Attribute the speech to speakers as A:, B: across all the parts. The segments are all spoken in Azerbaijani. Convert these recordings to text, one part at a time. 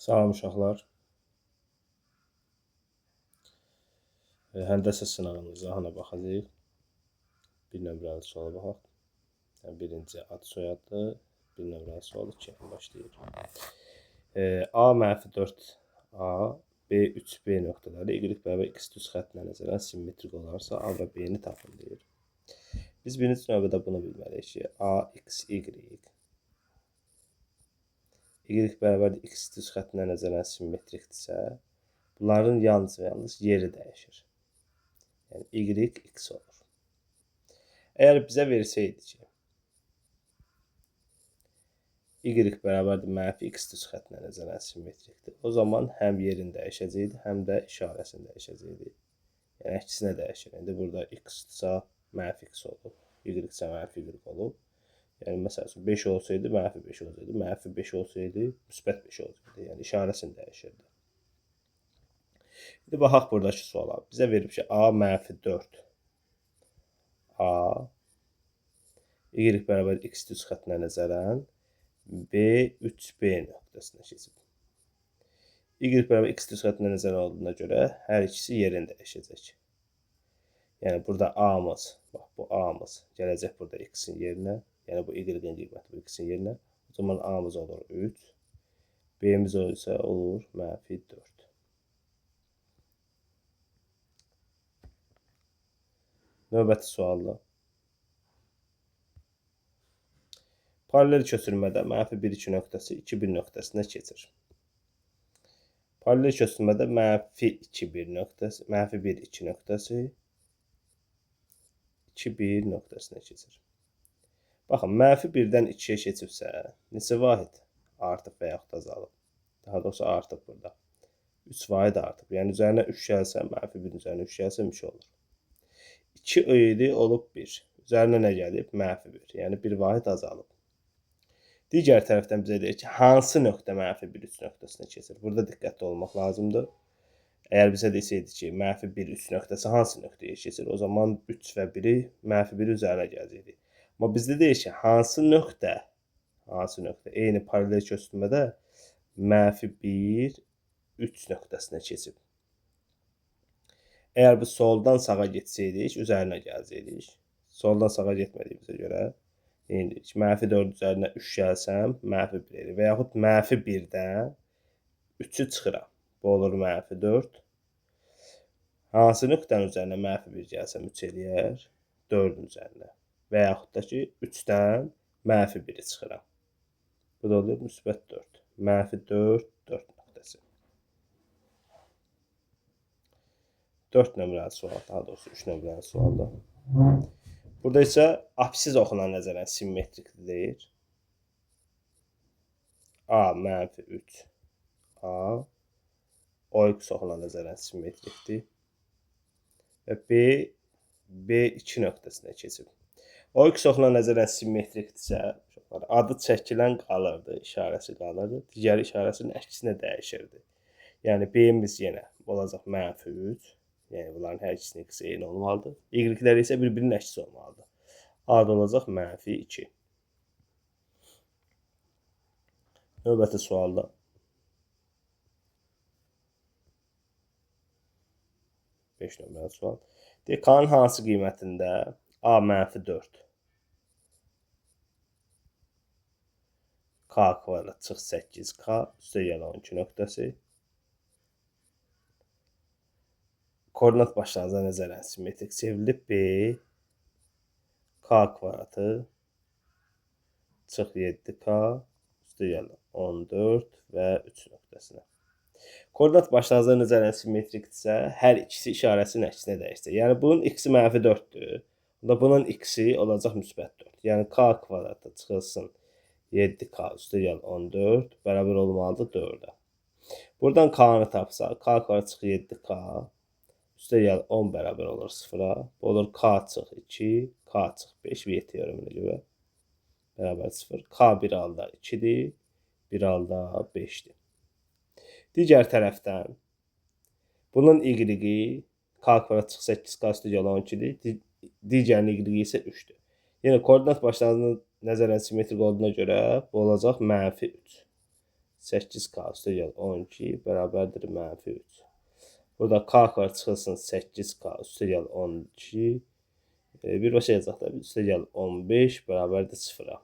A: Salam uşaqlar. Həndəsə sınağımıza hana baxacağıq. Bir nömrəli suala baxaq. Birinci ad soyadlı, bir nömrəli sual 2 başlayır. A-4A, B3B nöqtələri y bərabər x düz xəttinə nəzərən simmetrik olarsa A və B-ni tapın deyir. Biz birinci növbədə bunu bilməliyik ki, A, x, y bərabər x düz xəttinə nəzərən simmetrikdirsə, bunların yalnız və yalnız yeri dəyişir. Yəni, y, x olur. Əgər bizə versəydi ki, y bərabərdir mənfi x düz xəttinə nəzərən simmetrikdir, o zaman həm yerini dəyişəcəkdi, həm də işarəsini dəyişəcəkdi. Yəni, əksinə dəyişir. İndi burada x-sa mənfi x olub, y-sa mənfi y olub. Yəni, məsəl üçün, 5 olsaydı, mənfi 5 olsaydı, mənfi 5 olsaydı, müsbət 5 olsaydı. Yəni, işarəsini dəyişirdi. İndi, baxaq buradakı suala. Bizə verib ki, A mənfi 4. A, y bərabər x düz xəttinə nəzərən B, 3B nöqtəsinə keçib. Y bərabər x düz xəttinə nəzərən olduğuna görə hər ikisi yerini dəyişəcək. Yəni, burada A-mız, bax, bu A-mız gələcək burada x-in yerinə. Yəni, bu y-in qiyməti bu x-in yerinə. O zaman A-mız olur 3. B-miz isə olur mənfi 4. Növbəti sualda. Paralel köçürmədə mənfi 1-2 nöqtəsi 2-1 nöqtəsinə keçir. Paralel köçürmədə mənfi 2-1 nöqtəsi, mənfi 1-2 nöqtəsi 2-1 nöqtəsinə keçir. Baxın, mənfi 1-dən 2-yə keçibsə, neçə vahid artıb və yaxud azalıb? Daha doğrusu artıb burada. 3 vahid artıb. Yəni, üzərinə 3 gəlsə, mənfi 1-in üzərinə 3 gəlsə, 3 olur. 2 idi, olub 1. Üzərinə nə gəlib? Mənfi 1. Yəni, 1 vahid azalıb. Digər tərəfdən bizə deyir ki, hansı nöqtə mənfi 1-3 nöqtəsinə keçir? Burada diqqətli olmaq lazımdır. Əgər bizə desəydi ki, mənfi 1-3 nöqtəsi hansı nöqtəyə keçir? O zaman 3 və 1-i mənfi 1-i üzərinə gələcəkdi. Amma bizdə deyir ki, hansı nöqtə, eyni paralel köçürmədə mənfi 1, 3 nöqtəsinə keçib. Əgər bu soldan sağa getsəydik, üzərinə gələcəkdik. Soldan sağa getmədiyimizə görə, eynilik. Mənfi 4 üzərinə 3 gəlsəm, mənfi 1 edir. Və yaxud mənfi 1-dən 3-ü çıxıram. Bu olur mənfi 4. Hansı nöqtənin üzərinə mənfi 1 gəlsəm 3 eləyər? 4-ün üzərinə. Və yaxud da ki, 3-dən mənfi 1-i çıxıram. Bu da olur müsbət 4. Mənfi 4, 4 nöqtəsi. 4 nömrəli sual, daha doğrusu 3 nömrəli sualda. Burada isə apsiz oxunan nəzərən simmetrikdir deyir. A mənfi 3. A. OX oxunan nəzərən simmetrikdir. Və B, B2 nöqtəsinə keçib. OX oxunan nəzərən simmetrikdirsə, adı çəkilən qalırdı, işarəsi qalırdı. Digər işarəsinin əksinə dəyişirdi. Yəni, B-miz yenə olacaq mənfi 3. Yəni, bunların hər ikisinin x eyni olmalıdır. Y-lər isə bir-birinin əksi olmalıdır. A-da olacaq mənfi 2. Növbəti sualda. Beş nömrəli sual. K-nın hansı qiymətində A mənfi 4? K kvadrat çıx 8K üstə gəl 12 nöqtəsi. Koordinat başlanğıcına nəzərən simmetrik çevrilib. B, K kvadratı çıx 7K üstə gəl 14 və 3 nöqtəsinə. Koordinat başlanğıcına nəzərən simmetrikdirsə, hər ikisi işarəsinin əksinə dəyişəcək. Yəni, bunun x-i mənfi 4-dür. Bunun x-i olacaq müsbət 4. Yəni, K kvadratı çıxılsın 7K üstə gəl 14 bərabər olmalıdır 4-ə. Buradan K-nı tapsaq, K kvadrat çıx 7K üstə gəl 10 bərabər olur 0-a. Bu olur K çıx 2, K çıx 5 və 7 teoreminə görə bərabər 0. K bir halda 2-dir, bir halda 5-dir. Digər tərəfdən bunun y-i K kvadrat çıx 8K üstə gəl 12-dir, digərinin y-i isə 3-dür. Yəni, koordinat başlanğıcına nəzərən simmetrik olduğuna görə bu olacaq mənfi 3. 8K üstəgəl 12 bərabərdir -3. Burada K çıxılsın 8K üstəgəl 12. Bir başa yazacaq da üstəgəl 15 bərabərdir 0-a.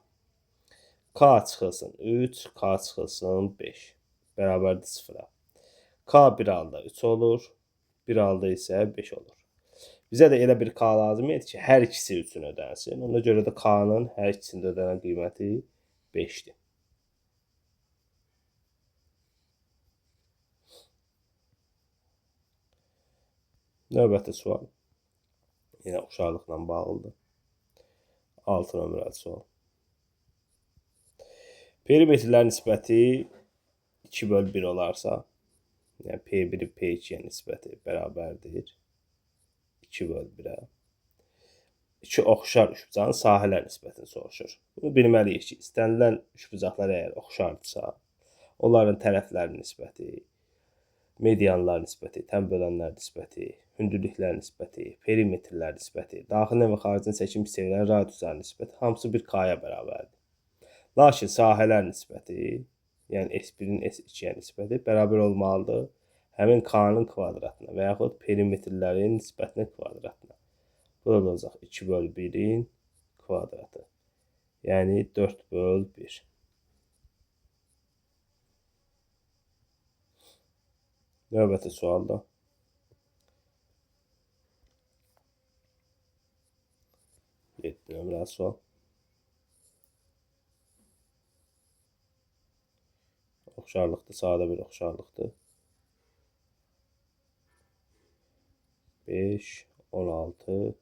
A: K çıxılsın 3, K çıxılsın 5 bərabərdir 0-a. K bir halda 3 olur, bir halda isə 5 olur. Bizə də elə bir K lazım idi ki, hər ikisi üçün ödənsin. Ona görə də K-nın hər ikisində ödənən qiyməti 5-dir. Növbəti sual. Yenə oxşarlıqla bağlıdır. 6 nömrəli sual. Perimetrlər nisbəti 2/1 olarsa, yəni P1-i P2-yə nisbəti bərabərdir 2/1-ə. İki oxşar üçbucağın sahələr nisbətini soruşur. Bunu bilməliyik ki, istənilən üçbucaqlar əgər oxşardırsa, onların tərəflərin nisbəti, medianlar nisbəti, tən bölənlər nisbəti, hündürlüklər nisbəti, perimetrlər nisbəti, daxilin və xaricin çəkim hissələrinin radiusların nisbəti hamısı bir K-ya bərabərdir. Lakin sahələr nisbəti, yəni S1-in S2-yə nisbəti bərabər olmalıdır həmin K-nın kvadratına və yaxud perimetrlərin nisbətinin kvadratına. Bu da olacaq 2/1-in kvadratı. Yəni 4/1. Növbəti sualda. Nömrəli sual. Oxşarlıqdır, sadə bir oxşarlıqdır. 5, 16,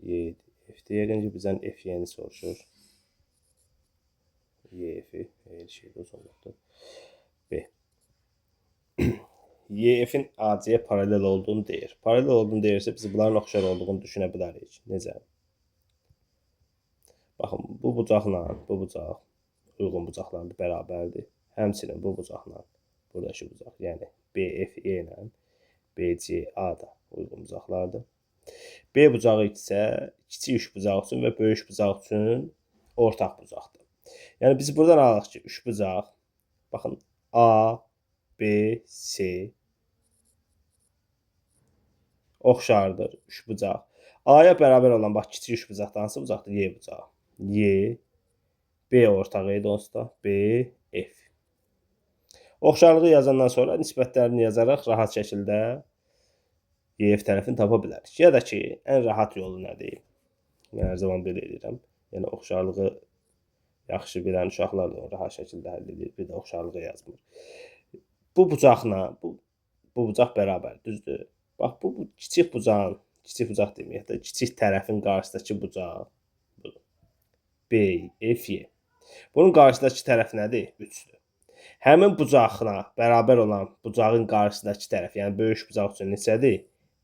A: 7. F-də yəqin ki, bizdən F-yeni soruşur. Y-F-i, şeydə uzunluqdur. B. Y-F-in AC-yə paralel olduğunu deyir. Paralel olduğunu deyirsə, biz bunların oxşar olduğunu düşünə bilərik. Necə? Baxın, bu bucaqla bu bucaq uyğun bucaqlardır, bərabərdir. Həmçinin bu bucaqla buradakı bucaq, yəni BFE ilə BCA da uyğun bucaqlardır. B bucağı isə kiçik üçbucaq üçün və böyük bucaq üçün ortaq bucaqdır. Yəni biz buradan alırıq ki, üçbucaq, baxın, A, B, C oxşardır, üçbucaq. A-ya bərabər olan, bax, kiçik üçbucaqda hansı bucaqdır? Y bucağı. Y, B ortaq idi onsuz da, B, F. Oxşarlığı yazandan sonra nisbətlərini yazaraq rahat şəkildə YF tərəfini tapa bilərik. Ya da ki, ən rahat yolu nədir? Mən hər zaman belə edirəm. Yəni, oxşarlığı yaxşı bilən uşaqlar da rahat şəkildə həll edir. Bir də oxşarlığı yazmır. Bu bucaqla, bu bucaq bərabər, düzdür? Bax, bu kiçik bucağın, kiçik bucaq deməyək də, kiçik tərəfin qarşısındakı bucaq budur. B, F, Y. Bunun qarşısındakı tərəf nədir? 3-dür. Həmin bucaqla bərabər olan bucağın qarşısındakı tərəf, yəni böyük bucaq üçün neçədir?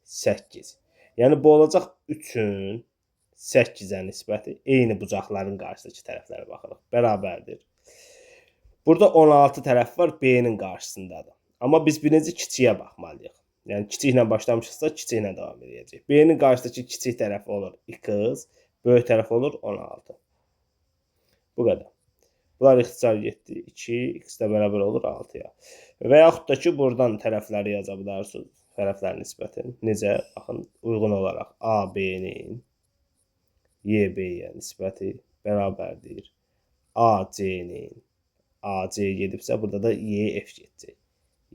A: 8. Yəni, bu olacaq 3-ün 8-ə nisbəti eyni bucaqların qarşısındakı tərəflərə baxırıq. Bərabərdir. Burada 16 tərəf var, B-nin qarşısındadır. Amma biz birinci kiçiyə baxmalıyıq. Yəni, kiçiklə başlamışıqsa, kiçiklə davam edəcək. B-nin qarşısındakı kiçik tərəfi olur x, böyük tərəf olur 16. Bu qədər. Bunlar ixtisar getdi. 2, x də bərabər olur 6-ya. Və yaxud da ki, buradan tərəfləri yaza bilərsiniz. Tərəflər nisbətin. Necə? Baxın, uyğun olaraq AB-nin YB-yə nisbəti bərabərdir. AC-nin AC gedibsə, burada da YF gedəcək.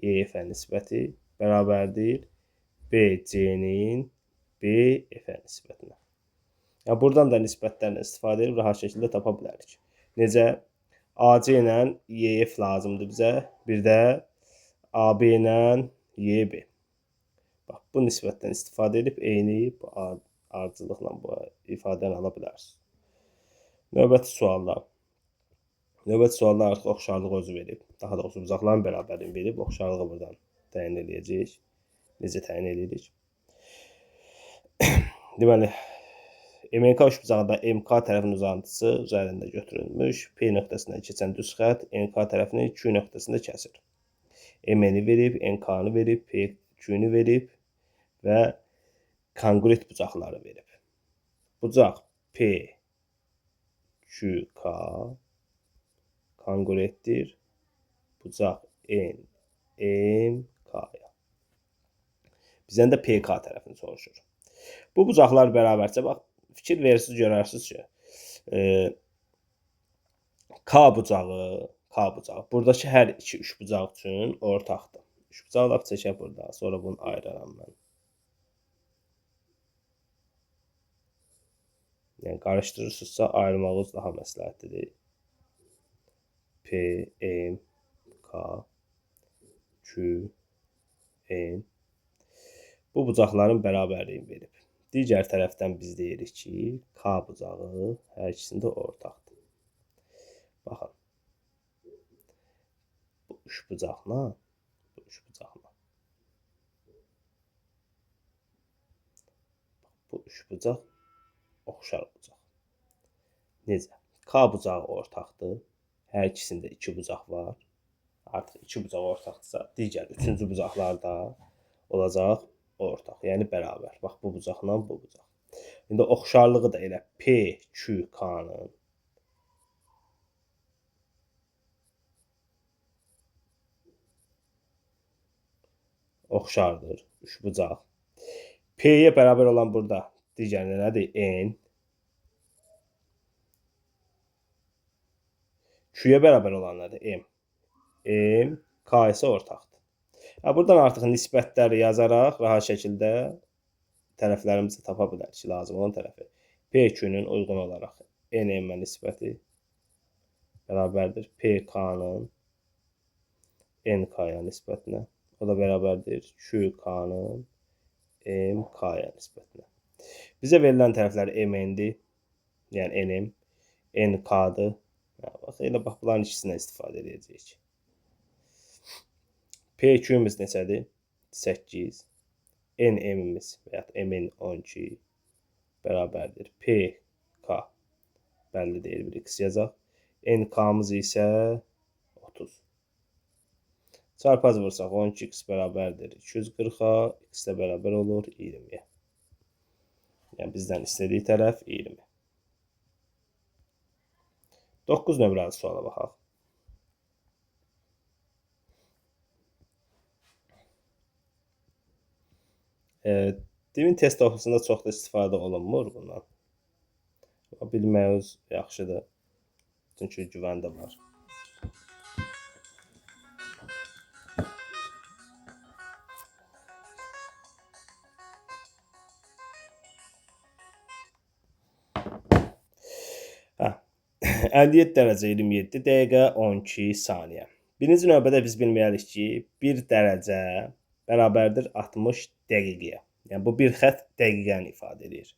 A: YF-ə nisbəti bərabərdir BC-nin BF-ə nisbətinə. Yəni, buradan da nisbətlərlə istifadə edib rahat şəkildə tapa bilərik. Necə? AC ilə YF lazımdır bizə. Bir də AB ilə YB. Bax, bu nisbətdən istifadə edib eyni ardıcılıqla bu ifadəni ala bilərsiniz. Növbəti sualda. Növbəti sualda artıq oxşarlığı özü verib. Daha doğrusu bucaqların bərabərliyini verib. Oxşarlığı buradan təyin edəcəyik. Necə təyin edirik? Deməli, MK üçbucağında MK tərəfinin uzantısı üzərində götürülmüş. P nöqtəsindən keçən düz xətt NK tərəfini Q nöqtəsində kəsir. MN-i verib, NK-nı verib, PQ-nü verib və kongruent bucaqları verib. Bucaq P, Q, K kongruentdir bucaq N, M, K-ya. Bizdən də PK tərəfini soruşur. Bu bucaqlar bərabərsə, bax, fikir verirsiniz, görərsiniz ki, K bucağı, buradakı hər iki üç bucaq üçün ortaqdır. Üç bucağı da çəkək burada, sonra bunu ayıraram mən. Yəni, qarışdırırsınızsa ayırmağınız daha məsləhətlidir. P, M, K, Q, N. Bu bucaqların bərabərliyini verib. Digər tərəfdən biz deyirik ki, K bucağı hər ikisində ortaqdır. Baxın. Bu üç bucaqla, bu üç bucaq oxşar bucaq. Necə? K bucağı ortaqdır. Hər ikisində iki bucaq var. Artıq iki bucaq ortaqdırsa, digər üçüncü bucaqlar da olacaq ortaq. Yəni bərabər. Bax, bu bucaqla bu bucaq. İndi oxşarlığı da elə P, Q, K-nın oxşardır. Üç bucaq. P-yə bərabər olan burada digər nədir? N. Q-yə bərabər olan nədir? M. M, K isə ortaqdır. Buradan artıq nisbətləri yazaraq rahat şəkildə tərəflərimizi tapa bilərik ki, lazım olan tərəfi. PQ-nün uyğun olaraq NM-ə nisbəti bərabərdir PK-nın NK-ya nisbətinə. O da bərabərdir QK-nın MK-ya nisbətinə. Bizə verilən tərəflər MN-dir, yəni NM, NK-dır. Elə bax, bunların ikisindən istifadə edəcəyik. PQ-miz neçədir? 8. NM-imiz və ya MN 12 bərabərdir. PK bəlli deyil, bir x yazaq. NK-mız isə 30. Çarpaz vursaq 12x bərabərdir 240-a, x də bərabər olur 20-yə. Yəni bizdən istədiyi tərəf 20. 9 nömrəli suala baxaq. Demin test ofisində çox da istifadə olunmur bundan. Bilməyiniz yaxşıdır. Çünki güvən də var. Hə. 57 dərəcə 27 dəqiqə 12 saniyə. Birinci növbədə biz bilməliyik ki, 1 dərəcə bərabərdir 60 dəqiqəyə. Yəni, bu bir xətt dəqiqəni ifadə edir.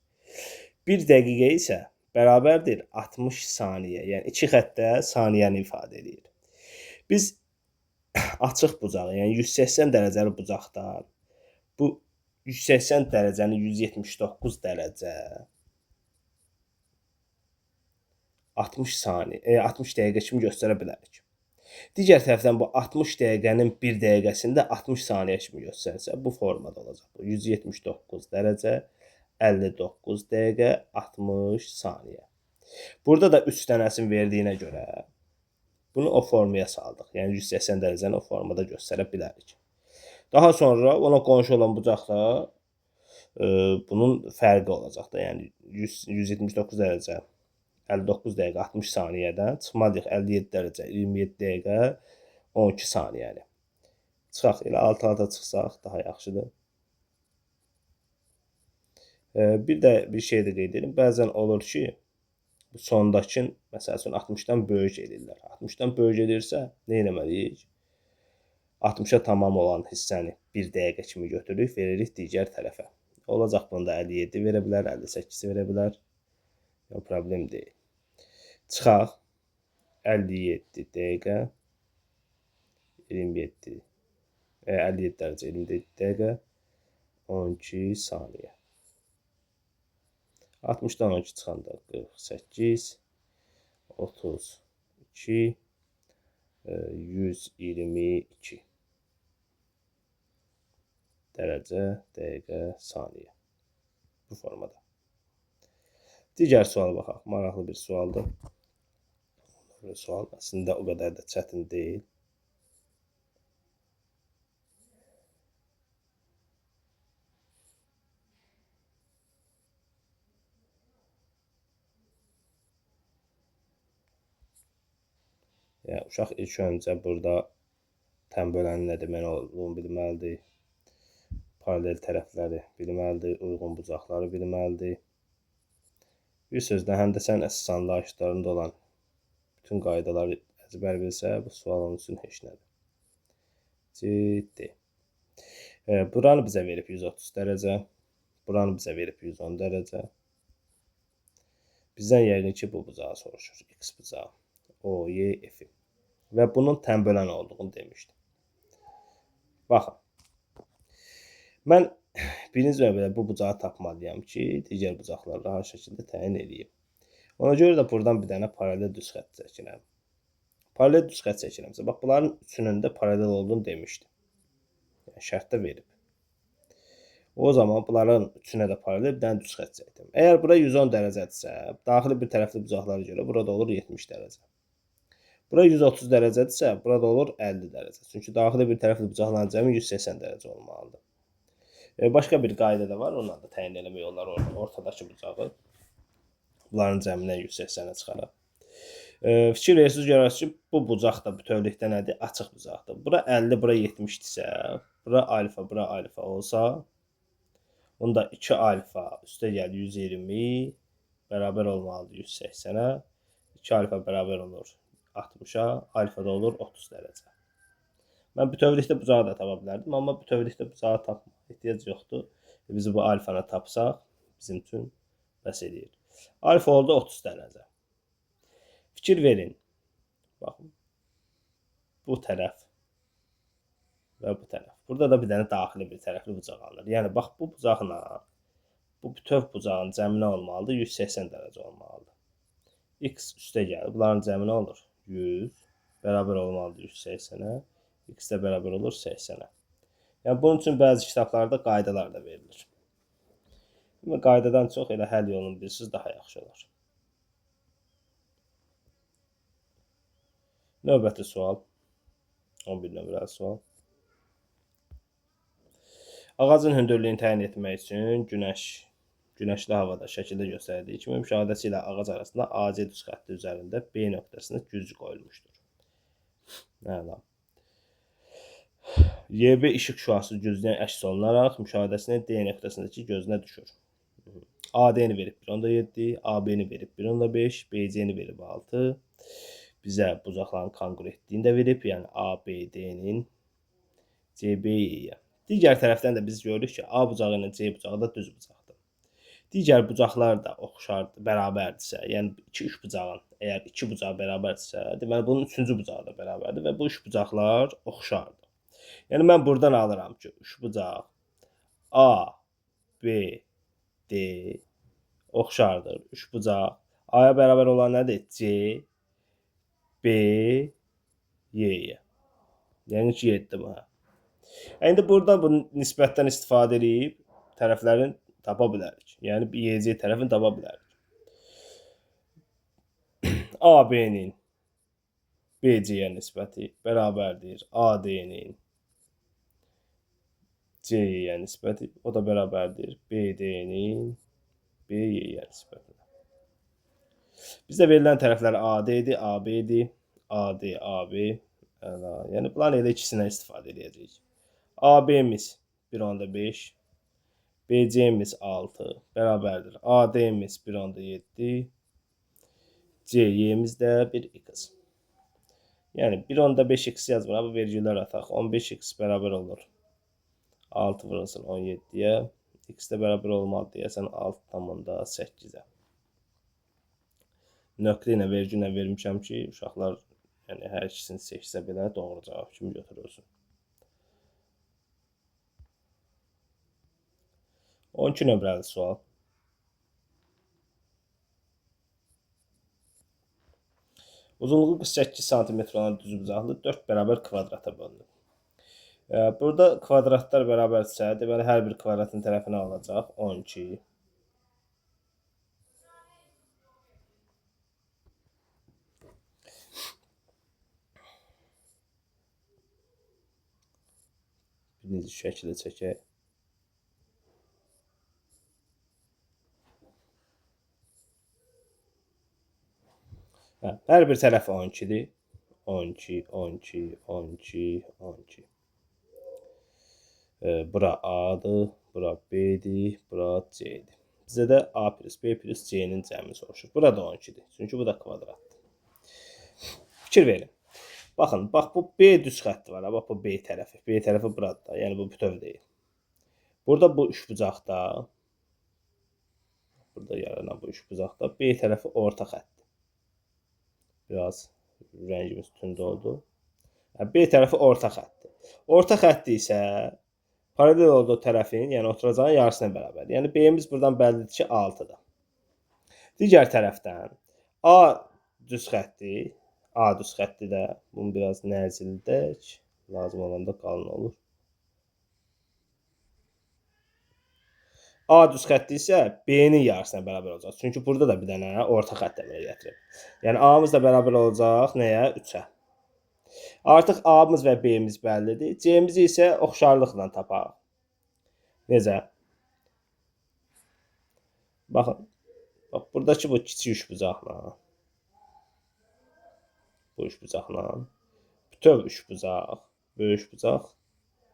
A: 1 dəqiqə isə bərabərdir 60 saniyə. Yəni, iki xəttdə saniyəni ifadə edir. Biz açıq bucağı, yəni 180 dərəcəli bucaqdan bu 180 dərəcəni 179 dərəcə 60 dəqiqə kimi göstərə bilərik. Digər tərəfdən bu 60 dəqiqənin 1 dəqiqəsində 60 saniyə kimi göstərsə, bu formada olacaq. 179 dərəcə 59 dəqiqə 60 saniyə. Burada da 3 dənəsini verdiyinə görə bunu o formaya saldıq. Yəni 180 dərəcəni o formada göstərə bilərik. Daha sonra ona qonşu olan bucaqda bunun fərqi olacaq da. Yəni 179 dərəcə 59 dəqiqə 60 saniyədən çıxmalıyıq 57 dərəcə 27 dəqiqə 12 saniyəni. Çıxaq, elə alt-alta çıxsaq daha yaxşıdır. Bir də bir şey də qeyd edim. Bəzən olur ki, bu sondakı, məsəl üçün 60-dan böyük edirlər. 60-dan böyük edirsə, nə etməliyik? 60-a tamam olan hissəni 1 dəqiqə kimi götürürük, veririk digər tərəfə. Olacaq bunda 57 verə bilər, 58 verə bilər. Problem deyil. Çıxaq. 57 dəqiqə 57 dərəcə 27 dəqiqə 12 saniyə. 60-dan 12 çıxanda 48 32 122 dərəcə dəqiqə saniyə. Bu formada. Digər suala baxaq. Maraqlı bir sualdır. Sual əslində o qədər də çətin deyil. Yəni uşaq ilk öncə burada tənbölənin nə demək olduğunu bilməlidir. Paralel tərəfləri bilməlidir, uyğun bucaqları bilməlidir. Bir sözlə, həm də sən əsas anlayışlarında olan bütün qaydaları əzbər bilsə, bu sual onun üçün heç nədir. Ciddi. Buranı bizə verib 130 dərəcə. Buranı bizə verib 110 dərəcə. Bizdən yəqin ki, bu bucağı soruşur. X bucağı. O, Y, F. Və bunun tənbölən olduğunu demişdim. Baxın. Mən birinci növbədə bu bucağı tapmalıyam ki, digər bucaqları rahat şəkildə təyin edeyim. Ona görə də buradan bir dənə paralel düz xətt çəkirəm. Paralel düz xətt çəkirəmsə, bax, bunların üçünün də paralel olduğunu demişdim. Yəni, şərtdə verib. O zaman bunların üçünə də paralel bir dənə düz xətt çəkdim. Əgər bura 110 dərəcədirsə, daxili bir tərəfli bucaqlara görə burada olur 70 dərəcə. Bura 130 dərəcədirsə, burada olur 50 dərəcə. Çünki daxili bir tərəfli bucaqların cəmi 180 dərəcə olmalıdır. Başqa bir qayda da var, onunla da təyin eləmək olar ortadakı bucağı. Bunların cəmindən 180-ə çıxaraq. Fikir verirsiniz, görürsünüz ki, bu bucaq da bütövlükdə nədir? Açıq bucaqdır. Bura 50, bura 70-dirsə, bura alfa, bura alfa olsa, onda 2 alfa üstə gəl 120 bərabər olmalıdır 180-ə. 2 alfa bərabər olur 60-a, alfa da olur 30 dərəcə. Mən bütövlükdə bucağı da tapa bilərdim, amma bütövlükdə bucağı tapmaq ehtiyac yoxdur. Biz bu alfanı tapsaq, bizim üçün bəs edir. Alfa oldu 30 dərəcə. Fikir verin. Baxın. Bu tərəf və bu tərəf. Burada da bir dənə daxili bir tərəfli bucaq alınır. Yəni, bax, bu bucaqla bu bütöv bucağın cəmi nə olmalıdır? 180 dərəcə olmalıdır. X üstə gəlir. Bunların cəmi nə olur? 100 bərabər olmalıdır 180-ə. X də bərabər olur 80-ə. Yəni, bunun üçün bəzi kitablarda qaydalar da verilir. Amma qaydadan çox elə həll yolunu bilsiniz, daha yaxşı olar. Növbəti sual. 11 nömrəli sual. Ağacın hündürlüyünü təyin etmək üçün günəşli havada şəkildə göstərdiyi kimi müşahidəsi ilə ağac arasında AC düz xətti üzərində B nöqtəsində güzgü qoyulmuşdur. Əla. YB işıq şüası güzgüyə əks olunaraq müşahidəsinin D nöqtəsindəki gözünə düşür. AD-ni verib 1.7, AB-ni verib 1.5, BC-ni verib 6. Bizə bucaqların konqruentliğini də verib, yəni ABD-nin CB-yə. Digər tərəfdən də biz görürük ki, A bucağı ilə C bucağı da düz bucaqdır. Digər bucaqlar da oxşardır, bərabərdirsə, yəni 2-3 bucağın, əgər 2 bucağı bərabərdirsə, deməli bunun 3-cü bucağı da bərabərdir və bu 3 bucaqlar oxşardır. Yəni mən buradan alıram ki, 3 bucaq A, B, D oxşardır. 3 bucaq A-ya bərabər olan nədir? C, B, Y-yə. Yəni ki, 7 bu. İndi burada bu nisbətdən istifadə edib tərəflərin tapa bilərik. Yəni YC tərəfini tapa bilərik. AB-nin BC-yə nisbəti bərabərdir AD-nin C-yə nisbəti, o da bərabərdir BD-nin B-yə nisbətinə. Bizdə verilən tərəflər AD-dir, AB-dir, AD, AB. Yəni bunların elə ikisindən istifadə edəcəyik. AB-miz 1.5, BC-miz 6 bərabərdir. AD-miz 1.7, CY-miz də 1x. Yəni 1.5x yazmıram, bu vergülər ataq. 15x bərabər olur 6 vurulsun 17-yə. X də bərabər olmalı deyəsən 6,8-ə. Nöqtə ilə vergü ilə vermişəm ki, uşaqlar yəni hər ikisini seçsə belə doğru cavab kimi götürülsün. 12 nömrəli sual. Uzunluğu 48 cm olan düz bucaqlı 4 bərabər kvadrata bölünür. Burada kvadratlar bərabərsə, deməli hər bir kvadratın tərəfini alacaq 12. Birinci şəkili çəkək. Hər bir tərəfi 12-dir. 12, 12, 12, 12. Bura A'dır, bura B'dir, bura C'dir. Bizə də A plus B plus C'nin cəmini soruşur. Burada 12'dir. Çünki bu da kvadratdır. Fikir verin. Baxın, bax bu B düz xətti var. Bax bu B tərəfi. B tərəfi buradır. Yəni bu bütöv deyil. Burada bu üçbucaqda, burada yaranan bu üçbucaqda B tərəfi orta xəttdir. Biraz rəngimiz tünd oldu. B tərəfi orta xəttdir. Orta xətti isə paralel olduğu tərəfin, yəni oturacağın yarısına bərabərdir. Yəni B-miz buradan bəllidir ki, 6-dır. Digər tərəfdən A düz xətti, A düz xətti də bunu biraz nəzildək, lazım olanda qalın olur. A düz xətti isə B-nin yarısına bərabər olacaq. Çünki burada da bir dənə orta xətt əmələ gətirib. Yəni A-mız da bərabər olacaq nəyə? 3-ə. Artıq A-mız və B-miz bəllidir. C-mizi isə oxşarlıqla tapaq. Necə? Baxın. Bax, buradakı bu kiçik üçbucaqla, bu üçbucaqla, bütöv üçbucaq, böyük üçbucaq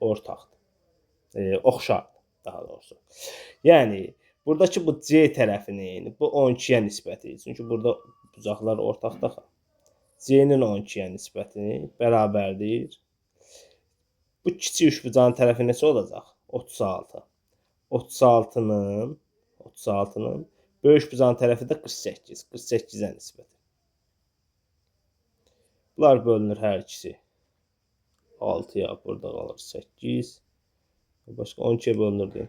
A: ortaqdır. Oxşardır, daha doğrusu. Yəni, buradakı bu C tərəfinin bu 12-yə nisbəti, çünki burada bucaqlar ortaqdır. C-nin 12-yə nisbəti bərabərdir. Bu kiçik üçbucağın tərəfi neçə olacaq? 36. 36-nın böyük üçbucağın tərəfi də 48. 48-ə nisbəti. Bunlar bölünür hər ikisi. 6-ya burada qalır 8. Başqa 12-yə bölünür.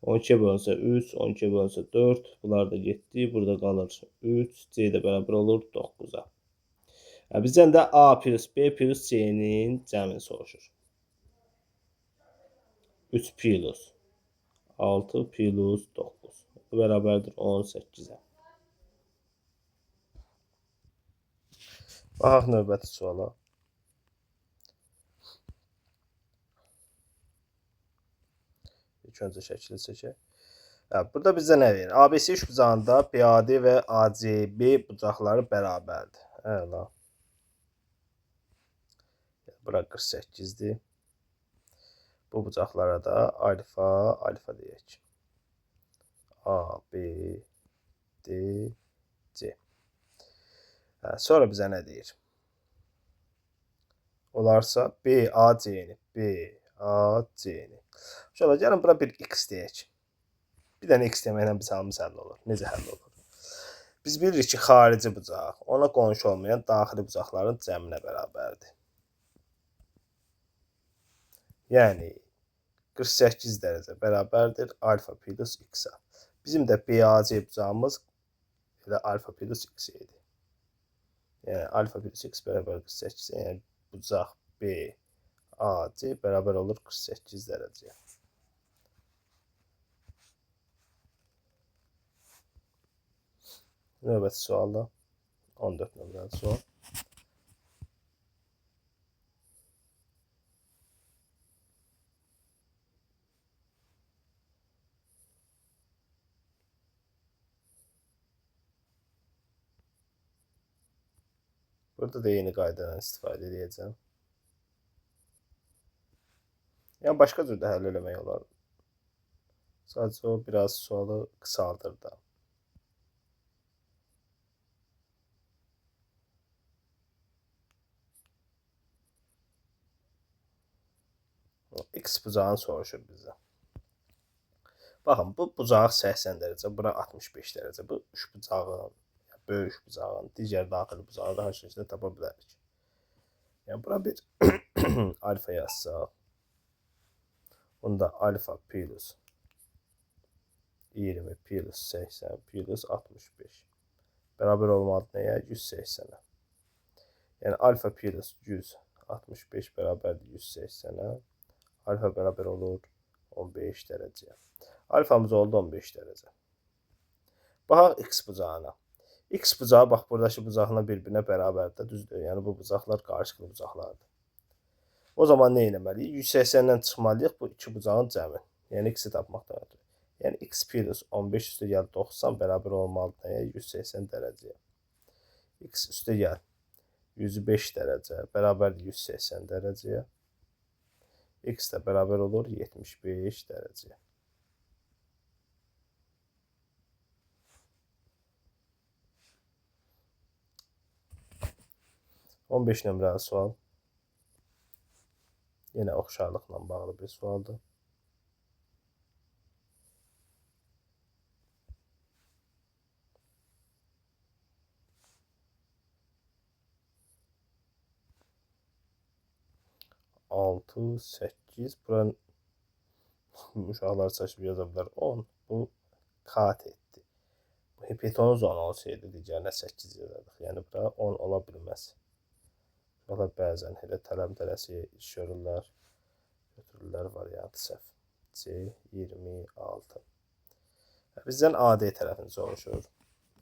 A: 12-yə bölünsə 3, 12-yə bölünsə 4. Bunlar da 7. Burada qalır 3. C də bərabər olur 9-a. Bizdən də A plus B plus C-nin cəmini soruşur. 3 plus 6 plus 9. Bu bərabərdir 18-ə. Baxaq növbəti suala. İlk öncə şəkili çəkək. Burada bizə nə verir? ABC üçbucağında BAD və ACB bucaqları bərabərdir. Əla. Bura 48-dir. Bu bucaqlara da alfa, alfa deyək. A, B, D, C. Sonra bizə nə deyir? Olarsa B, A, C-ni, B, A, C-ni. Şöyle gəlin bura bir x deyək. Bir dənə x deməklə biz hamımız həll olur. Necə həll olur? Biz bilirik ki, xarici bucaq ona qonşu olmayan daxili bucaqların cəminə bərabərdir. Yəni 48 dərəcə bərabərdir alfa plus x-a. Bizim də BAC bucağımız elə alfa plus x idi. Yəni alfa plus x bərabər 48. Yəni bucaq BAC bərabər olur 48 dərəcəyə. Növbəti sualda 14 nömrəli sual. Burada da yeni qaydadan istifadə edəcəm. Yəni başqa cür də həll eləmək olar. Sadəcə o biraz sualı qısaldır da. X bucağını soruşur bizə. Baxın, bu bucaq 80 dərəcə, bura 65 dərəcə. Bu üç bucağın, böyük bucağın, digər daxili bucağı da hər şəkildə tapa bilərik. Yəni bura bir alfa yazsaq. Bunda alfa plus 20 plus 80 plus 65. Bərabər olmalıdır nəyə? 180-ə. Yəni alfa plus 165 bərabərdir 180-ə. Alfa bərabər olur 15 dərəcəyə. Alfamız oldu 15 dərəcə. Baxaq x bucağına. X bucağı bax buradakı bucaqla bir-birinə bərabərdir, düzdür. Yəni bu bucaqlar qarşılıqlı bucaqlardır. O zaman nə etməliyik? 180-dən çıxmalıyıq bu iki bucağın cəmi. Yəni x-i tapmaqdan ötürü. Yəni x plus 15 üstə gəl 90 bərabər olmalıdır nəyə? 180 dərəcəyə. X üstə gəl 105 dərəcə bərabərdir 180 dərəcəyə. X də bərabər olur 75 dərəcəyə. On 15 nömrəli sual. Yenə oxşarlıqla bağlı bir sualdır. Altı, 8, buranın uşaqlar çəkib yaza bilər 10. Bu kat etdi. Bu hipotenuz 10 olsaydı digərinə 8 yazardıq. Yəni bura 10 ola bilməz. Uşaqlar bəzən elə tələb-tələsiyə iş görürlər. Götürürlər variantı səhv. C 26. Bizdən AD tərəfini soruşur.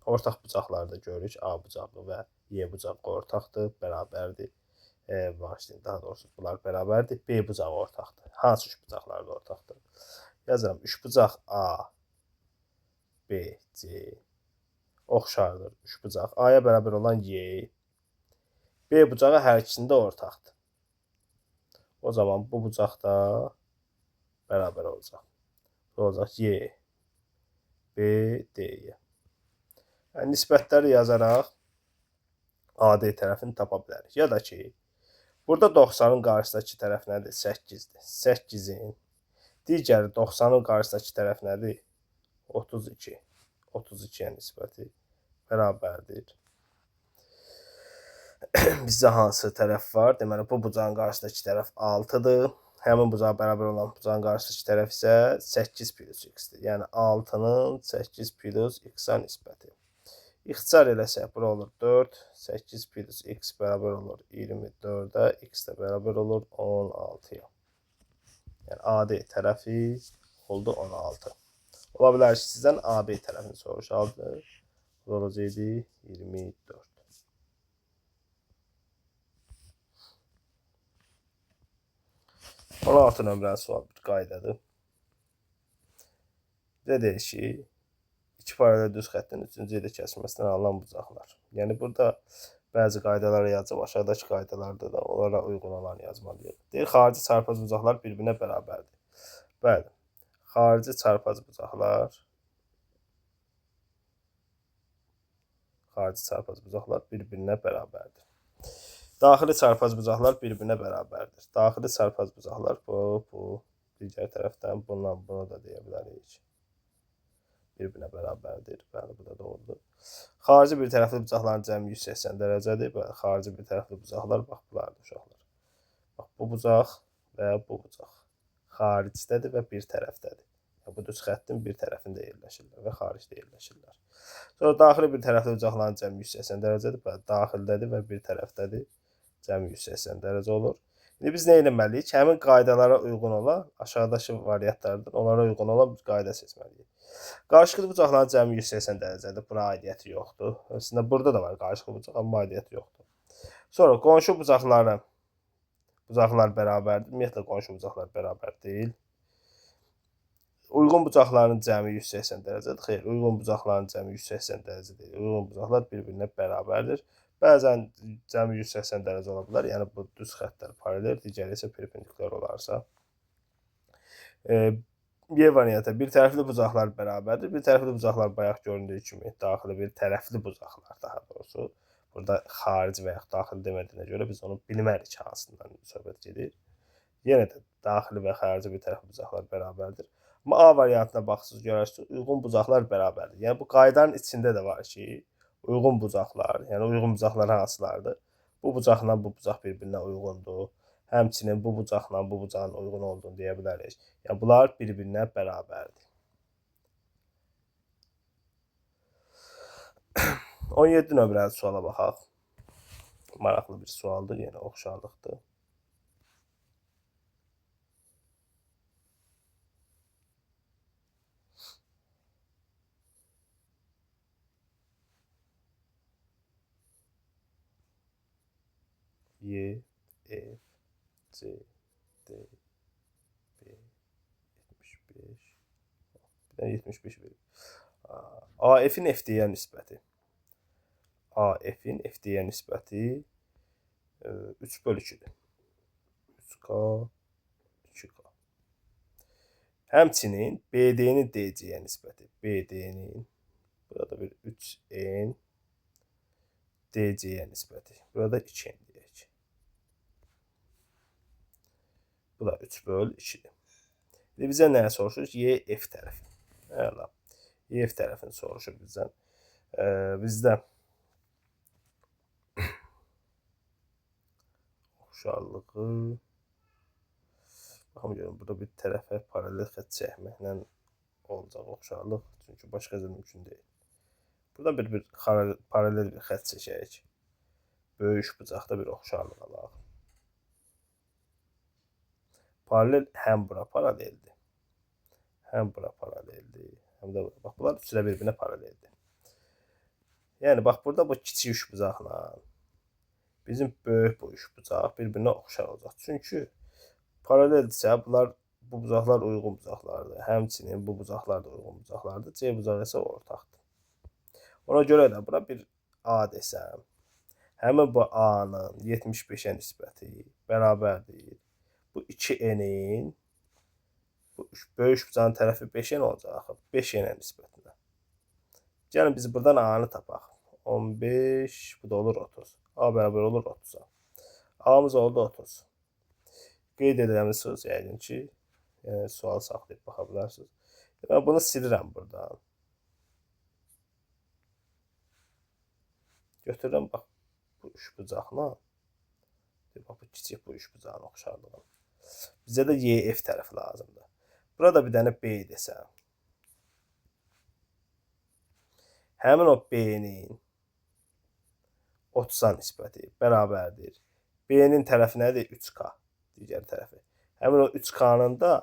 A: Ortaq bucaqlarda görürük. A bucağı və Y bucağı ortaqdır, bərabərdir. Başlayın, daha doğrusu bunlar bərabərdir. B bucağı ortaqdır. Hansı üç bucaqlarda ortaqdır? Yazıram. Üç bucaq A, B, C oxşardır. Üç bucaq A-ya bərabər olan Y. B bucağı hər ikisində ortaqdır. O zaman bu bucaq da bərabər olacaq. Bu olacaq Y, B, D-yə. Yəni, nisbətləri yazaraq AD tərəfini tapa bilərik. Ya da ki, burada 90-ın qarşısındakı tərəf nədir? 8-dir. 8-in digəri 90-ın qarşısındakı tərəf nədir? 32. 32-yə nisbəti bərabərdir. Bizdə hansı tərəf var? Deməli, bu bucağın qarşısındakı tərəf 6-dır. Həmin bucağa bərabər olan bucağın qarşısındakı tərəf isə 8 plus x-dir. Yəni, 6-nın 8 plus x-a nisbəti. İxtisar eləsək, bura olur 4, 8 plus x bərabər olur 24-ə, x də bərabər olur 16-ya. Yəni, AD tərəfi oldu 16. Ola bilər ki, sizdən AB tərəfini soruşaldı. Bu olacaqdı 24. On 16 nömrəli sual bir qaydadır. Bizə deyir ki, iki paralel düz xəttin üçüncü yerdə kəsilməsindən alınan bucaqlar. Yəni, burada bəzi qaydalara yazacaq, aşağıdakı qaydalarda da onlara uyğun olan yazmalıyıq. Deyir, xarici çarpaz bucaqlar bir-birinə bərabərdir. Bəli, xarici çarpaz bucaqlar bir-birinə bərabərdir. Daxili çarpaz bucaqlar bir-birinə bərabərdir. Daxili çarpaz bucaqlar bu digər tərəfdən bunu da deyə bilərik. Bir-birinə bərabərdir. Bəli, bu da doğrudur. Xarici bir tərəfli bucaqların cəmi 180 dərəcədir. Bəli, xarici bir tərəfli bucaqlar, bax, bunlardır uşaqlar. Bax, bu bucaq və bu bucaq xaricdədir və bir tərəfdədir. Bu düz xəttin bir tərəfində yerləşirlər və xaricdə yerləşirlər. Sonra, daxili bir tərəfli bucaqların cəmi 180 dərəcədir. Bəli, daxildədir və bir tərəfdədir. Cəmi 180 dərəcə olur. İndi biz nə etməliyik? Həmin qaydalara uyğun olan, aşağıdakı variantlardan onlara uyğun olan bir qayda seçməliyik. Qarşılıqlı bucaqların cəmi 180 dərəcədir. Bura aidiyyəti yoxdur. Əslində, burada da var qarşılıqlı bucaq, amma aidiyyəti yoxdur. Sonra, qonşu bucaqlar bərabərdir. Ümumiyyətlə, qonşu bucaqlar bərabər deyil. Uyğun bucaqların cəmi 180 dərəcədir. Xeyr, uyğun bucaqların cəmi 180 dərəcə deyil. Uyğun bucaqlar bir-birinə bərabərdir. Bəzən cəmi 180 dərəcə ola bilər. Yəni, bu düz xəttlər paralel, digəri isə perpendikulyar olarsa. Y variantı bir tərəfli bucaqlar bərabərdir. Bir tərəfli bucaqlar bayaq göründüyü kimi daxili bir tərəfli bucaqlar, daha doğrusu. Burada xarici və yaxud daxili demədiyinə görə biz onu bilmərik hansından söhbət gedir. Yenə də daxili və xarici bir tərəfli bucaqlar bərabərdir. Amma A variantına baxsınız, görərsiniz, uyğun bucaqlar bərabərdir. Yəni, bu qaydanın içində də var ki, uyğun bucaqlar, yəni uyğun bucaqlar hansılardır? Bu bucaqla bu bucaq bir-birinə uyğundur. Həmçinin bu bucaqla bu bucağın uyğun olduğunu deyə bilərik. Yəni, bunlar bir-birinə bərabərdir. 17 nömrəli suala baxaq. Maraqlı bir sualdır, yenə oxşarlıqdır. Y, F, C, D, B, 75. Bir də 75 verir. AF-in FD-yə nisbəti. AF-in FD-yə nisbəti 3 bölü 2'dir. 3K, 2K. Həmçinin BD-nin DC-yə nisbəti. BD-nin burada bir 3N DC-yə nisbəti. Burada 2N deyək. Bu da 3 bölü 2'dir. İndi bizə nəyə soruşur? YF tərəfi. Əla. YF tərəfini soruşur bizdən. Bizdə oxşarlığı baxım görün, burada bir tərəfə paralel xətt çəkməklə olacaq oxşarlıq. Çünki başqa cür mümkün deyil. Burada bir paralel bir xətt çəkək. Böyük bucaqda bir oxşarlıq alaq. Paralel həm bura paraleldir. Həm bura paraleldir. Həm də bura. Bax, bunlar üçü də bir-birinə paraleldir. Yəni, bax, burada bu kiçik üçbucaqla bizim böyük bu üçbucaq bir-birinə oxşar olacaq. Çünki paraleldirsə, bunlar bu bucaqlar uyğun bucaqlardır. Həmçinin bu bucaqlar da uyğun bucaqlardır. C bucağı isə ortaqdır. Ona görə də bura bir A desəm, həmin bu A-nın 75-ə nisbəti bərabərdir. Bu 2N-in bu böyük bucağın tərəfi 5N olacaq. 5N-ə nisbətinə. Gəlin biz buradan A-nı tapaq. 15, bu da olur 30. A bərabər olur 30-a. A-mız oldu 30. Qeyd edəmisiniz yəqin ki, sual saxlayıb baxa bilərsiniz. Mən bunu silirəm buradan. Götürürəm, bax, bu üçbucaqla. Bax, bu kiçik bu üçbucağın oxşarlığı. Bizə də YF tərəfi lazımdır. Burada bir dənə B desəm. Həmin o B-nin 30-a nisbəti bərabərdir. B-nin tərəfi nədir? 3K. Digər tərəfi. Həmin o 3K-nın da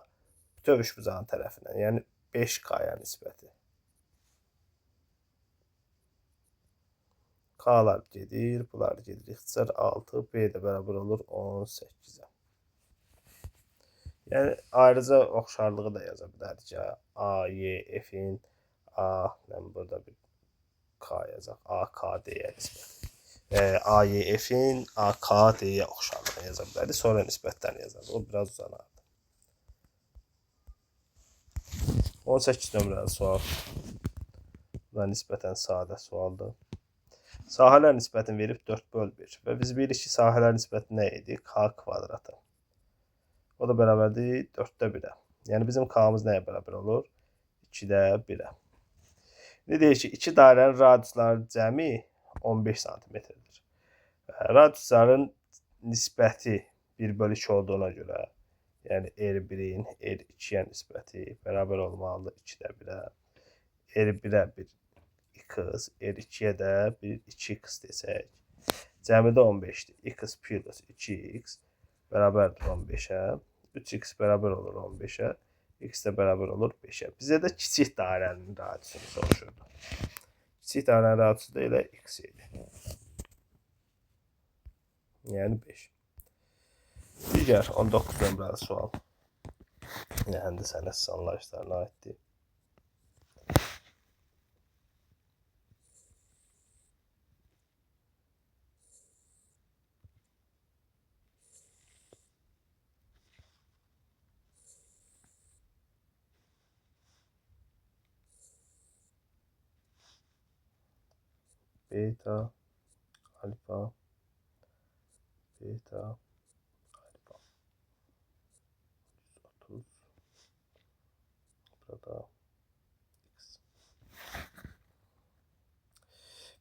A: bütöv üçbucağın tərəfinə, yəni 5K-ya nisbəti. K-lar gedir, bunlar gedir. İxtisar 6, B də bərabər olur 18-ə. Yəni, ayrıca oxşarlığı da yaza bilərik ki, A, Y, F-in A, burada bir K yazaq, AKD-yə nisbəti. A, Y, F-in AKD-yə oxşarlığı yaza bilərik. Sonra nisbətlərini yazarıq. O biraz uzanardı. 18 nömrəli sual. Bu da nisbətən sadə sualdır. Sahələr nisbətini verib 4 böl 1. Və biz bilirik ki, sahələr nisbəti nə idi? K kvadratı. O da bərabərdir 4-də 1-ə. Yəni, bizim K-mız nəyə bərabər olur? 2-də 1-ə. Ne deyir ki, iki dairənin radiusları cəmi 15 cm-dir. Radiusların nisbəti 1 bölü 2 olduğuna görə, yəni R1-in R2-yə nisbəti bərabər olmalıdır 2-də 1-ə. R1-ə bir x, R2-yə də bir 2x desək. Cəmidə 15-dir. X plus 2x bərabərdir 15-ə. 3x bərabər olur 15-ə. X də bərabər olur 5-ə. Bizə də kiçik dairənin radiusunu soruşurdu. Kiçik dairənin radiusu da elə x idi. Yəni 5. Digər 19 nömrəli sual. Mühəndis anlayışlarına aiddir. Beta, alfa, beta, alfa. 130. Burada x.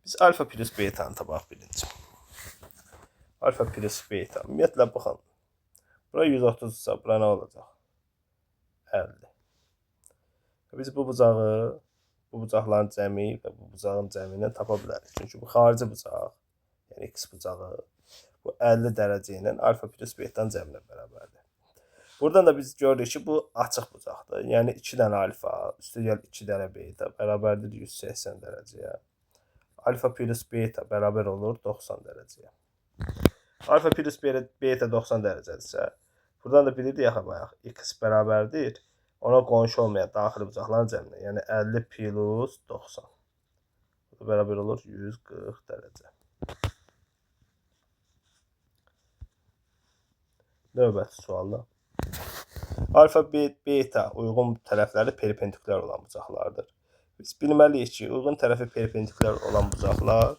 A: Biz alfa plus beta'nı tapaq birinci. Alfa plus beta. Ümumiyyətlə, baxın. Bura 130 ise bura nə olacaq? 50. Biz bu bucaqların cəmi və bu bucağın cəmindən tapa bilərik. Çünki bu xarici bucaq, yəni x bucağı, bu 50 dərəcə ilə alfa plus beta'nın cəminə bərabərdir. Buradan da biz görürük ki, bu açıq bucaqdır. Yəni 2 dənə alfa, üstəgəl 2 dənə beta bərabərdir 180 dərəcəyə. Alfa plus beta bərabər olur 90 dərəcəyə. Alfa plus beta 90 dərəcədirsə, buradan da bilirdik axı bayaq, x bərabərdir. Ona qonşu olmayan daxili bucaqların cəminə, yəni 50 plus 90. Bu da bərabər olur 140 dərəcə. Növbəti sualda. Alfa, beta uyğun tərəfləri perpendikulyar olan bucaqlardır. Biz bilməliyik ki, uyğun tərəfi perpendikulyar olan bucaqlar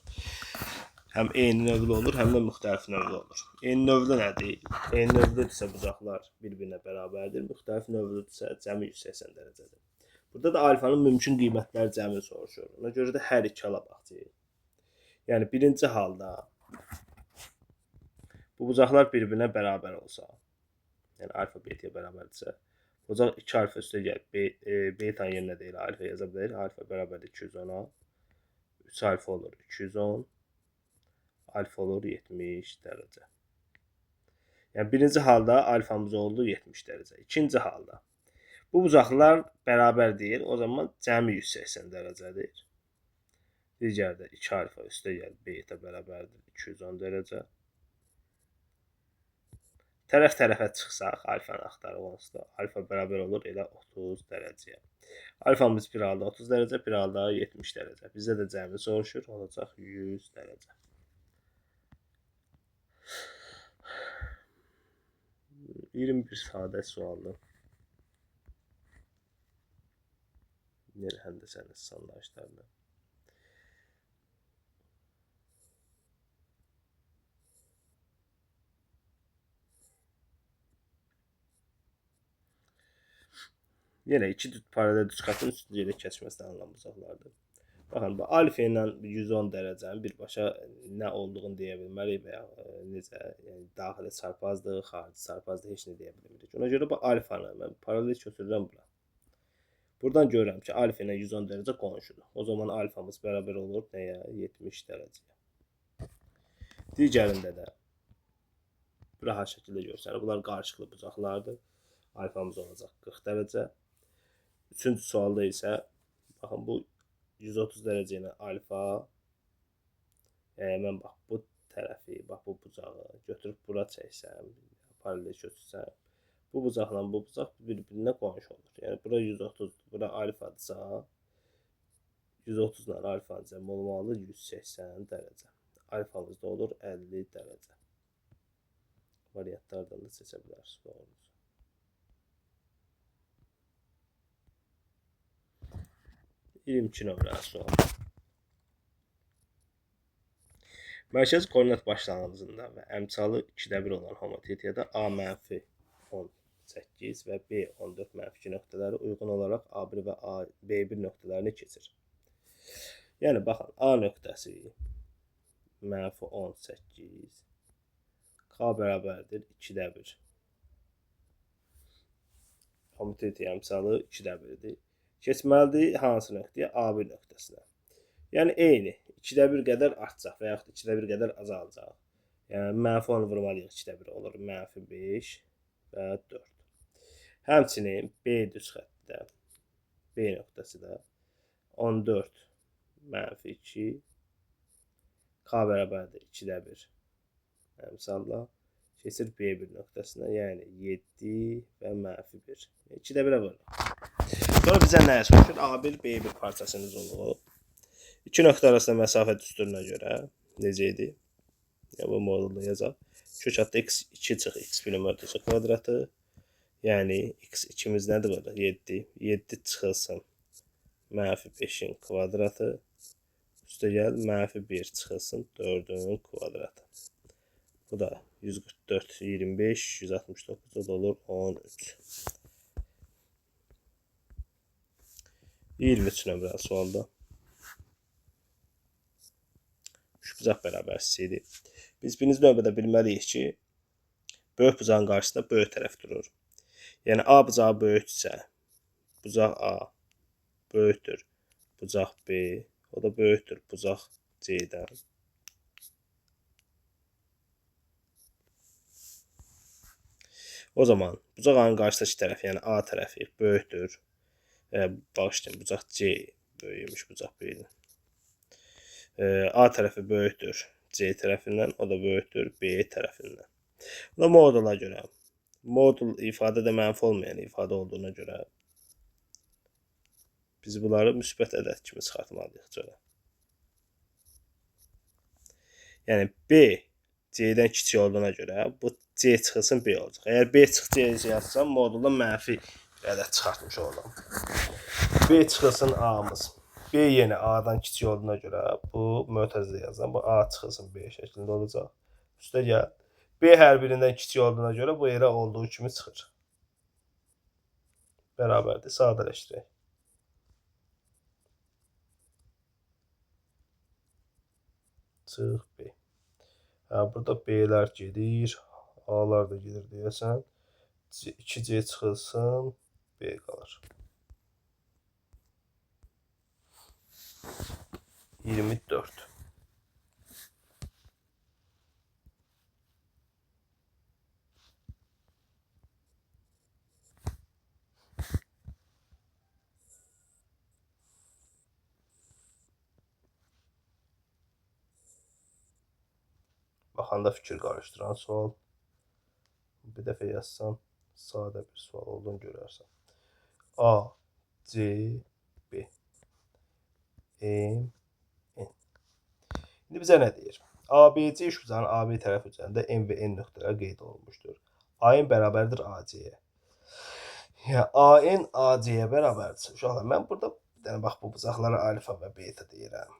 A: həm eyni növlü olur, həm də müxtəlif növlü olur. Eyni növlü nədir? Eyni növlüdürsə bucaqlar bir-birinə bərabərdir, müxtəlif növlüdürsə cəmi 180 dərəcədir. Burada da alfanın mümkün qiymətləri cəmi soruşur. Ona görə də hər iki ala baxacağıq. Yəni birinci halda bu bucaqlar bir-birinə bərabər olsa, yəni alfa betaya bərabərdirsə, bucaq 2 alfa üstə gəlib betanın yerinə deyil, alfa yaza bilərik. Alfa bərabərdir 210-a. 3 alfa olur 210. Alfa olur 70 dərəcə. Yəni birinci halda alfamız oldu 70 dərəcə. İkinci halda bu bucaqlar bərabər deyil, o zaman cəmi 180 dərəcədir. Digərdə 2 alfa üstə gəlib beta bərabərdir 210 dərəcə. Tərəf-tərəfə çıxsaq, alfanı axtarıq onsuz da. Alfa bərabər olur elə 30 dərəcəyə. Alfamız bir halda 30 dərəcə, bir halda 70 dərəcə. Bizdə də cəmi soruşur, olacaq 100 dərəcə. 21 sadə sualdır. Yenə həndəsənin sanlaşlarında. Yenə iki paralel düzxətin üstündə yerə keçməsindən alınan bucaqlardır. Baxın, bu alfa ilə 110 dərəcənin birbaşa nə olduğunu deyə bilmərik və ya necə, yəni daxili çarpazdır, xarici çarpazdır, heç nə deyə bilmirik. Ona görə bu alfanı mən paralel götürürəm bura. Buradan görürəm ki, alfa ilə 110 dərəcə qonşudur. O zaman alfamız bərabər olur nəyə? 70 dərəcəyə. Digərində də rahat şəkildə görsənir. Bunlar qarşılıqlı bucaqlardır. Alfamız olacaq 40 dərəcə. Üçüncü sualda isə baxın, bu 130 dərəcə ilə alfa, mən bax bu tərəfi, bax bu bucağı götürüb bura çəksəm, paralel götürsəm, bu bucaqla bu bucaq bir-birinə qonşu olur. Yəni bura 130, bura alfadırsa, 130 ilə alfanın cəmi olmalı 180 dərəcə. Alfamız da olur 50 dərəcə. Variantlardan da seçə bilərsiniz. 22 nömrəli sual. Mərkəzi koordinat başlanğıcında və əmsalı 2-1 olan homotetriyada A-18 və B-14-2 nöqtələri uyğun olaraq A1 və B1 nöqtələrini keçir. Yəni baxın, A nöqtəsi -18 K bərabərdir 2-1. Homotetriya əmsalı 2-1-dir. Keçməlidir hansı nöqtəyə? A1 nöqtəsinə. Yəni eyni 2-1 qədər artacaq və yaxud 2-1 qədər azalacaq. Yəni -10 vurmalıyıq 2-1 olur -5 və 4. Həmçinin B düz xəttdə B nöqtəsi də 14 -2 K bərabərdir 2-1 əmsalla keçir B1 nöqtəsinə, yəni 7 və -1. 2-1-ə vurur. Sonra bizə nəyə soruşur? A1, B1 parçasının uzunluğu. İki nöqtə arasında məsafə düsturuna görə necə idi? Bu modulda yazaq. Kök altda x2 çıx x1 mövzusu kvadratı. Yəni x2-miz nədir burada? 7. 7 çıxılsın -5-in kvadratı. Üstə gəl -1 çıxılsın 4-ün kvadratı. Bu da 144, 25, 169 o da olur 13. 23 nömrəli sualda. Şu bucaq bərabərsizliyidir. Biz birinci növbədə bilməliyik ki, böyük bucağın qarşısında böyük tərəf durur. Yəni A bucağı böyüksə, bucaq A böyükdür bucaq B, o da böyükdür bucaq C-dən. O zaman bucaq A-nın qarşısındakı tərəf, yəni A tərəfi böyükdür. Bağışlayın, bucaq C böyükmüş bucaq B-dən. A tərəfi böyükdür C tərəfindən, o da böyükdür B tərəfindən. Bu da modula görə. Modul ifadədə mənfi olmayan ifadə olduğuna görə biz bunları müsbət ədəd kimi çıxartmalıyıq görə. Yəni B C-dən kiçik olduğuna görə bu C çıxılsın B olacaq. Əgər B çıx C yazsam, modulda mənfi bir ədəd çıxartmış oldum. B çıxılsın A-mız. B yenə A-dan kiçik olduğuna görə bu mötərizə yazılan bu A çıxılsın B şəklində olacaq. Üstə gəl. B hər birindən kiçik olduğuna görə bu elə olduğu kimi çıxır. Bərabərdir. Sadələşdirək. Çıx B. Burada B'lər gedir. A'lar da gedir deyəsən. 2C çıxılsın. B qalır. 24. Baxanda fikir qarışdıran sual. Bir dəfə yazsam, sadə bir sual olduğunu görərsən. A, C, B, M, N. İndi bizə nə deyir? ABC üçbucağının AB tərəfi üzərində M və N nöqtələri qeyd olunmuşdur. AN bərabərdir AC-yə. Yəni, AN AC-yə bərabərdir. Uşaqlar, mən burada bax, bu bucaqlara alfa və beta deyirəm.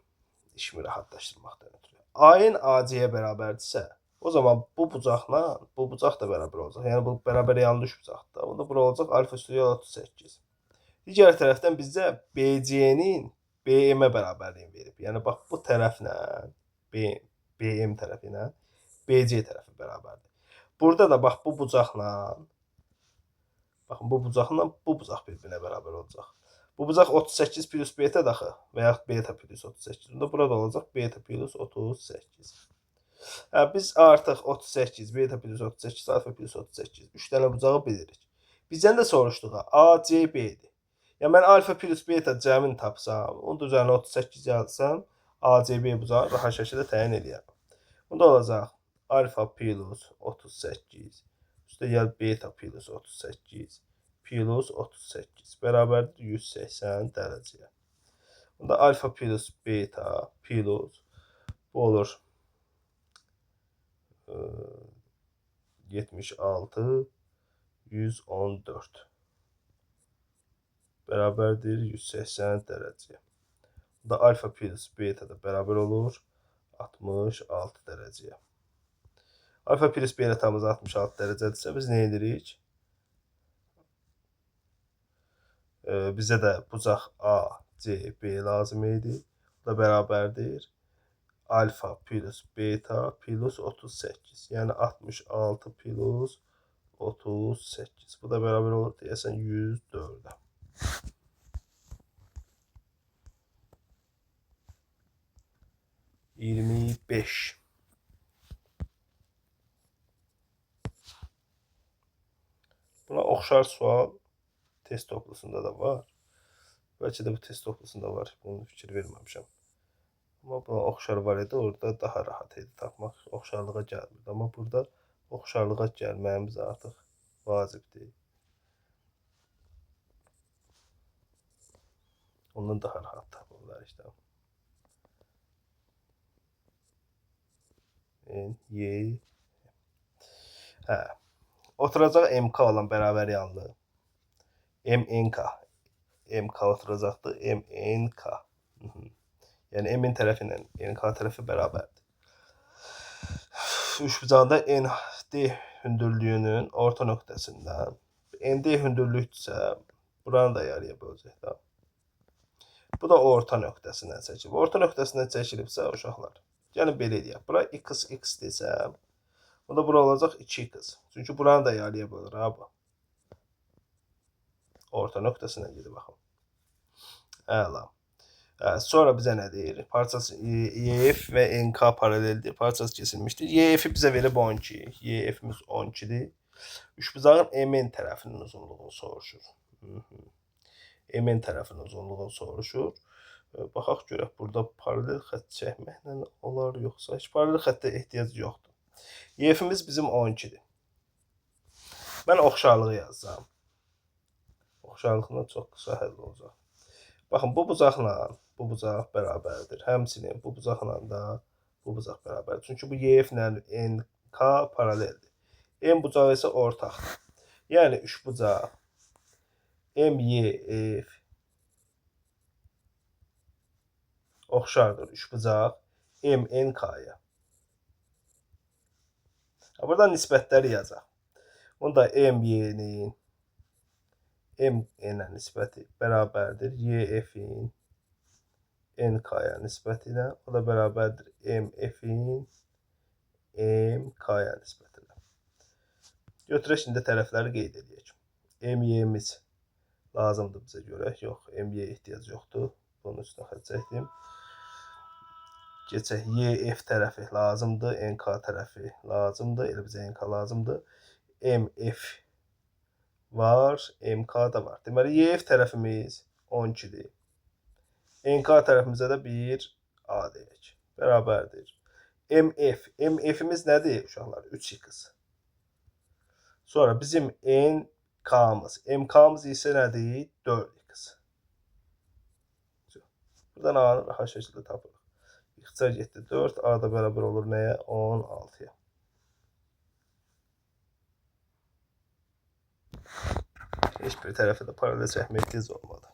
A: İşimi rahatlaşdırmaqdan ötürü. AN AC-yə bərabərdirsə, o zaman bu bucaqla bu bucaq da bərabər olacaq. Yəni, bu bərabər yanlış bucaqdır. Bunda bura olacaq alfa üstü 38. Digər tərəfdən bizə BC-nin BM-ə bərabərliyini verib. Yəni, bax, bu tərəflə BM tərəfi ilə BC tərəfi bərabərdir. Burada da bax, bu bucaqla baxın, bu bucaqla bu bucaq bir-birinə bərabər olacaq. Bu bucaq 38 plus beta daxı və yaxud beta plus 38. Bunda burada olacaq beta plus 38. Biz artıq 38, beta plus 38, alfa plus 38. 3 dənə bucağı bilirik. Bizdən də soruşduq, A, C, B-dir. Yəni, mən alfa plus beta cəmini tapsam, onun da üzərinə 38 yazsam, A, C, B bucağı rahat şəkildə təyin edəyəm. Bunda olacaq alfa plus 38, üstə gəl beta plus 38, plus 38 bərabərdir 180 dərəcəyə. Bunda alfa plus beta plus bu olur 76 114 bərabərdir 180 dərəcəyə. Bunda alfa plus beta da bərabər olur 66 dərəcəyə. Alfa plus betamız 66 dərəcədirsə biz nə edirik? Bizə də bucaq A, C, B lazım idi. Bu da bərabərdir. Alfa plus beta plus 38. Yəni 66 plus 38. Bu da bərabər olur deyəsən 104-ə. Buna oxşar sual test toplusunda da var. Bəlkə də bu test toplusunda var. Bunu fikir verməmişəm. Amma buna oxşar var idi. Orada daha rahat idi tapmaq. Oxşarlığa gəlmirdi. Amma burada oxşarlığa gəlməyimiz artıq vacibdir. Ondan daha rahat tapırlar işte. Y. Oturacaq MK olan bərabər yanlı. MNK. MK oturacaqdır. MNK. Yəni, M-in tərəfi ilə NK tərəfi bərabərdir. Üçbucaqda ND hündürlüyünün orta nöqtəsindən ND hündürlükdürsə, buranı da yarıya böləcək. Bu da orta nöqtəsindən çəkilib. Orta nöqtəsindən çəkilibsə, uşaqlar, gəlin belə deyək. Bura x desəm, bunda bura olacaq 2x. Çünki buranı da yarıya bölür. Bu. Orta nöqtəsindən gedir, baxın. Əla. Sonra bizə nə deyir? Parçası YF və NK paraleldir. Parçası kesilmişdir. YF-i bizə verib 12. YF-imiz 12-dir. Üçbucağın MN tərəfinin uzunluğunu soruşur. MN tərəfinin uzunluğunu soruşur. Baxaq görək, burada paralel xətt çəkməklə olar, yoxsa heç paralel xəttə ehtiyac yoxdur. YF-imiz bizim 12-dir. Mən oxşarlığı yazsam. Oxşarlıqla çox qısa həll olacaq. Baxın, bu bucaqla bu bucaq bərabərdir. Həmçinin bu bucaqla da bu bucaq bərabərdir. Çünki bu YF ilə NK paraleldir. M bucağı isə ortaqdır. Yəni üçbucaq MYF oxşardır üçbucaq MNK-ya. Burada nisbətləri yazaq. Bunda MY-nin MN-ə nisbəti bərabərdir YF-in NK-ya nisbəti ilə. O da bərabərdir MF-in MK-ya nisbəti ilə. Götürək şimdi tərəfləri qeyd edək. MY-miz lazımdır bizə görə. Yox, MY ehtiyac yoxdur. Bunun üstünə xətt çəkdim. Keçək, YF tərəfi lazımdır, NK tərəfi lazımdır, elə bizə NK lazımdır. MF var, MK da var. Deməli, YF tərəfimiz 12-dir. NK tərəfimizə də 1 A deyək. Bərabərdir. MF. MF-imiz nədir uşaqlar? 3x. Sonra bizim NK-mız. MK-mız isə nədir? 4x. Buradan A-nı rahat şəkildə tapırıq. İxtisar getdi 4. A da bərabər olur nəyə? 16-ya. Heç bir tərəfə də paralel çəkmə ehtiyac olmadı.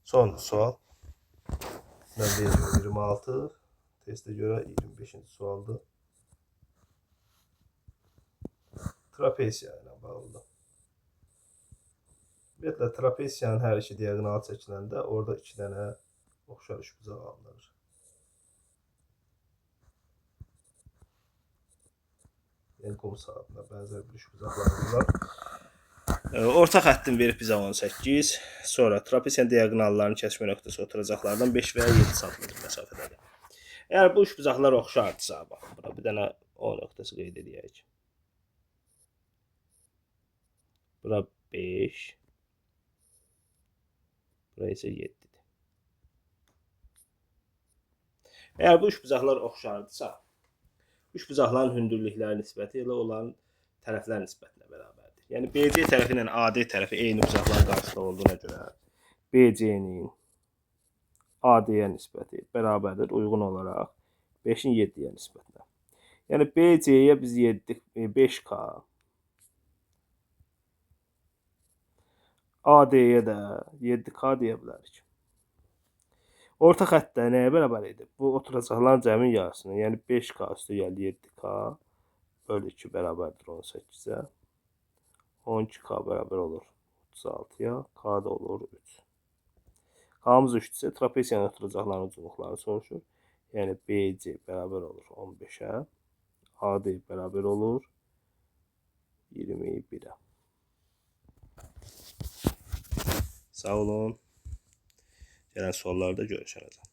A: Son sual. 26. Testə görə 25-ci sualdır. Trapesiya ilə bağlıdır. Ümumiyyətlə, trapesiyanın hər iki diaqonalı çəkiləndə orada 2 dənə oxşar üçbucaq alınır. Yəni qum saatına bənzər bir üçbucaqlarımız var. Orta xəttin verib bizə 18. Sonra trapesiyanın diaqonallarının kəsmə nöqtəsi oturacaqlardan 5 və ya 7 sm məsafədədir. Əgər bu üçbucaqlar oxşardırsa, baxın, bura bir dənə O nöqtəsi qeyd edək. Bura 5. Bura isə 7-dir. Əgər bu üçbucaqlar oxşardırsa, üçbucaqların hündürlükləri nisbəti ilə olan tərəflər nisbətinə bərabərdir. Yəni BC tərəfi ilə AD tərəfi eyni bucaqların qarşısında olduğuna görə BC-nin AD-yə nisbəti bərabərdir uyğun olaraq 5-in 7-yə nisbətinə. Yəni BC-yə biz 5K, AD-yə də 7K deyə bilərik. Orta xəttdə nəyə bərabər edib? Bu oturacaqların cəmin yarısını, yəni 5K üstə gəldi 7K bölü 2 bərabərdir 18-ə. 12K bərabər olur 36-ya, K da olur 3. K-mız 3-dürsə, trapesiyanın oturacaqların uzunluqlarını soruşur. Yəni BC bərabər olur 15-ə, AD bərabər olur 21-ə. Sağ olun. Gələn suallarda görüşənəcək.